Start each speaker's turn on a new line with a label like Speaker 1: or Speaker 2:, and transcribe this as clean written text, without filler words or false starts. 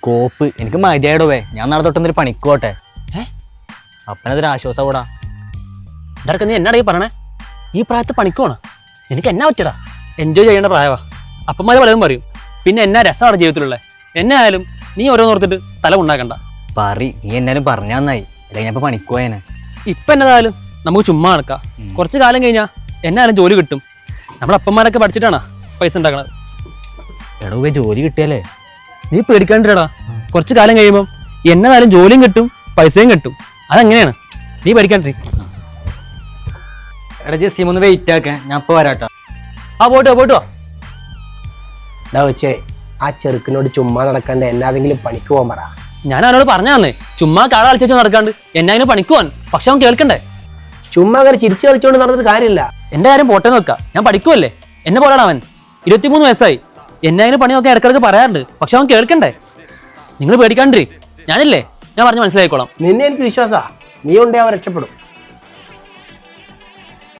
Speaker 1: കോപ്പ് എനിക്ക് മതിയായിടവേ. ഞാൻ നാളെ തൊട്ടെന്നൊരു പണിക്കോട്ടെ. അപ്പനതൊരു ആശ്വാസം കൂടാ.
Speaker 2: ഇതൊക്കെ നീ എന്നാടേ പറയണേ? ഈ പ്രായത്തിൽ പണിക്കോണം എനിക്ക് എന്നാ പറ്റടാ? എൻജോയ് ചെയ്യേണ്ട പ്രായവാ. അപ്പന്മാര് പലതും പറയും, പിന്നെ എന്നാ രസമാണ് ജീവിതത്തിലുള്ളത്. എന്നെ ആയാലും നീ ഓരോന്നോർത്തിട്ട് തല ഉണ്ടാക്കണ്ട.
Speaker 1: നീ എന്നാലും പറഞ്ഞാ നന്നായി. അല്ലെങ്കിൽ ഞാൻ ഇപ്പൊ പണിക്കോയേനെ.
Speaker 2: ഇപ്പം എന്നതായാലും നമുക്ക് ചുമ്മാ നടക്കാം. കുറച്ച് കാലം കഴിഞ്ഞാൽ എന്നായാലും ജോലി കിട്ടും. നമ്മുടെ അപ്പന്മാരൊക്കെ പഠിച്ചിട്ടാണ് പൈസ ഉണ്ടാക്കണത്.
Speaker 1: എടവേ ജോലി കിട്ടിയാലേ
Speaker 2: നീ പേടിക്കാണ്ടിരടാ. കുറച്ച് കാലം കഴിയുമ്പോൾ എന്നതായാലും ജോലിയും കിട്ടും, പൈസയും കിട്ടും. അതെങ്ങനെയാണ്, നീ പേടിക്കാണ്ടിരി.
Speaker 1: എടാ ജസ്റ്റ് ഒന്ന് വെയിറ്റ് ആക്കാൻ, ഞാൻ ഇപ്പൊ വരാട്ടോ.
Speaker 2: പോയിട്ട് വാ.
Speaker 3: വെച്ചേ ആ ചെറുക്കിനോട് ചുമ്മാ നടക്കാണ്ട് എന്നാതെങ്കിലും പണിക്ക് പോകാൻ പറ.
Speaker 2: ഞാൻ അവനോട് പറഞ്ഞാന്നേ, ചുമ്മാ കാള കളിച്ചു നടക്കാണ്ട് എന്നാലും പണിക്ക് പോവാൻ. പക്ഷെ അവൻ കേൾക്കണ്ടേ?
Speaker 3: ചുമ്മാ അങ്ങനെ ചിരിച്ചു കളിച്ചോണ്ട് നടന്നിട്ട് കാര്യമില്ല.
Speaker 2: എന്റെ കാര്യം പോട്ടെന്ന് വെക്കാം, ഞാൻ പഠിക്കുമല്ലേ. എന്നെ പോലാണ് അവൻ. 23 വയസ്സായി. എന്നാലും പണി നോക്കാൻ ഇടക്കിടക്ക് പറയാറുണ്ട്. പക്ഷെ അവൻ കേൾക്കണ്ടേ? നിങ്ങൾ പേടിക്കാണ്ടിരി. ഞാനില്ലേ, ഞാൻ പറഞ്ഞ് മനസ്സിലായിക്കോളാം.
Speaker 3: നിന്നെ എനിക്ക് വിശ്വാസാ. നീ ഉണ്ടേ അവൻ രക്ഷപ്പെടും.